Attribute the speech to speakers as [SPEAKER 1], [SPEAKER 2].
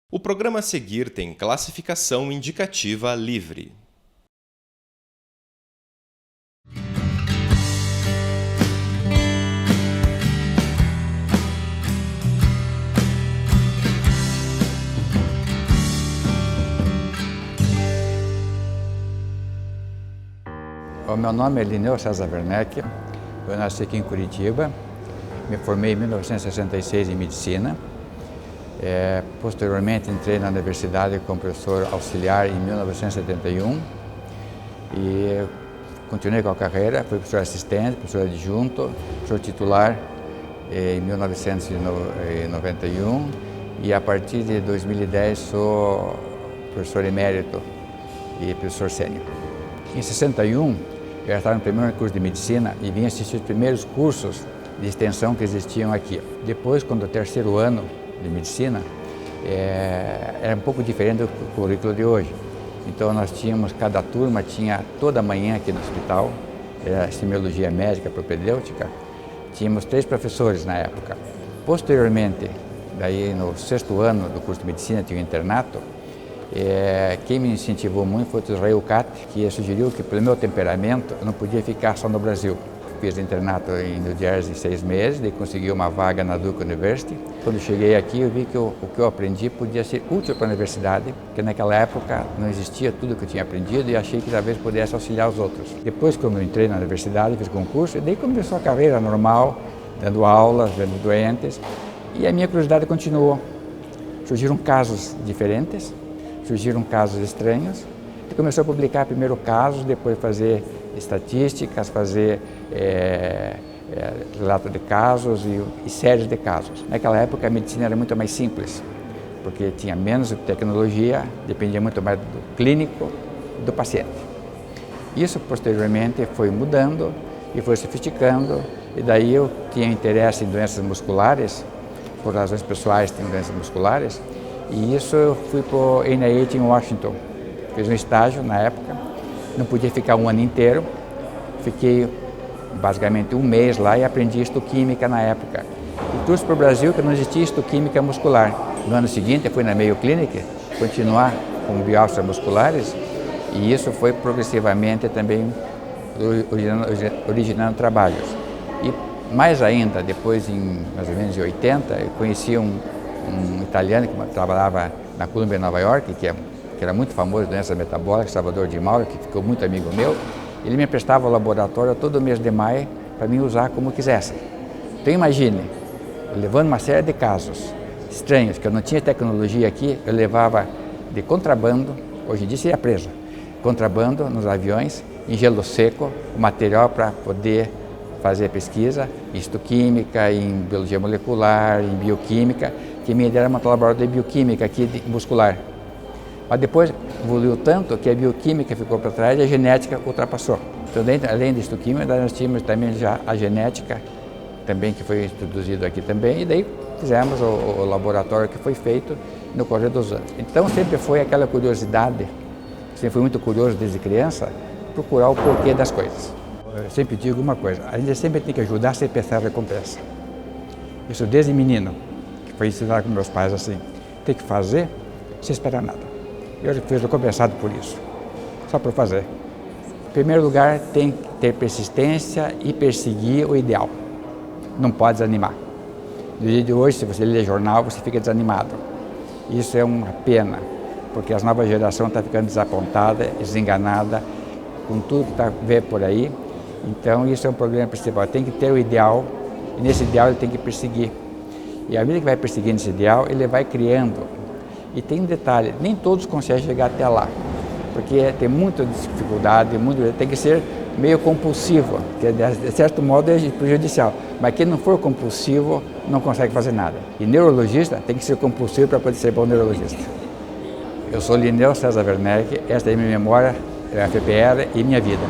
[SPEAKER 1] O programa a seguir tem classificação indicativa livre.
[SPEAKER 2] O meu nome é Lineu César Werneck, eu nasci aqui em Curitiba, me formei em 1966 em Medicina. Posteriormente entrei na universidade como professor auxiliar em 1971 e continuei com a carreira, fui professor assistente, professor adjunto, professor titular em 1991 e a partir de 2010 sou professor emérito e professor sênior. Em 61 eu já estava no primeiro curso de medicina e vim assistir os primeiros cursos de extensão que existiam aqui. Depois, quando o terceiro ano de medicina, era um pouco diferente do currículo de hoje. Então nós tínhamos, cada turma tinha toda manhã aqui no hospital, era semiologia médica propedêutica, tínhamos 3 professores na época. Posteriormente, daí no 6º ano do curso de medicina tinha um internato, quem me incentivou muito foi o Israel Kat, que sugeriu que pelo meu temperamento eu não podia ficar só no Brasil. Fiz internato em New Jersey 6 meses, daí consegui uma vaga na Duke University. Quando cheguei aqui eu vi que o que eu aprendi podia ser útil para a universidade, porque naquela época não existia tudo que eu tinha aprendido e achei que talvez pudesse auxiliar os outros. Depois, quando eu entrei na universidade, fiz concurso e daí começou a carreira normal, dando aulas, vendo doentes, e a minha curiosidade continuou. Surgiram casos diferentes, surgiram casos estranhos, e começou a publicar primeiro casos, depois fazer estatísticas, fazer relato de casos e séries de casos. Naquela época a medicina era muito mais simples, porque tinha menos tecnologia, dependia muito mais do clínico e do paciente. Isso posteriormente foi mudando e foi sofisticando, e daí eu tinha interesse em doenças musculares, por razões pessoais tenho doenças musculares, e isso eu fui para o NIH em Washington. Fiz um estágio na época, não podia ficar um ano inteiro, fiquei basicamente um mês lá e aprendi histoquímica na época. E trouxe para o Brasil que não existia histoquímica muscular. No ano seguinte eu fui na Mayo Clinic continuar com biópsias musculares e isso foi progressivamente também originando trabalhos. E mais ainda, depois em mais ou menos em 80, eu conheci um italiano que trabalhava na Columbia, Nova York, que era muito famoso em doenças metabólicas, Salvador Di Mauro, que ficou muito amigo meu. Ele me emprestava o laboratório todo mês de maio para mim usar como quisesse. Então imagine, levando uma série de casos estranhos, que eu não tinha tecnologia aqui, eu levava de contrabando, hoje em dia seria preso, contrabando nos aviões, em gelo seco, o material para poder fazer pesquisa em histoquímica, em biologia molecular, em bioquímica, que me deram um laboratório de bioquímica aqui muscular. Mas depois evoluiu tanto que a bioquímica ficou para trás e a genética ultrapassou. Então, além da histoquímica, nós tínhamos também já a genética, também que foi introduzido aqui também, e daí fizemos o laboratório que foi feito no correr dos anos. Então, sempre foi aquela curiosidade, sempre fui muito curioso desde criança, procurar o porquê das coisas. Eu sempre digo uma coisa, a gente sempre tem que ajudar sem pensar recompensa. Isso desde menino, que foi ensinado com meus pais assim, tem que fazer sem esperar nada. Eu fui recompensado por isso, só por fazer. Em primeiro lugar, tem que ter persistência e perseguir o ideal. Não pode desanimar. No dia de hoje, se você lê jornal, você fica desanimado. Isso é uma pena, porque a nova geração está ficando desapontada, desenganada, com tudo que está vendo por aí. Então, isso é um problema principal. Tem que ter o ideal, e nesse ideal ele tem que perseguir. E à medida que vai perseguindo esse ideal, ele vai criando. E tem um detalhe, nem todos conseguem chegar até lá, porque tem muita dificuldade, tem que ser meio compulsivo, que de certo modo é prejudicial, mas quem não for compulsivo não consegue fazer nada. E neurologista tem que ser compulsivo para poder ser bom neurologista. Eu sou Lineu César Werneck, esta é minha memória, a FPR e minha vida.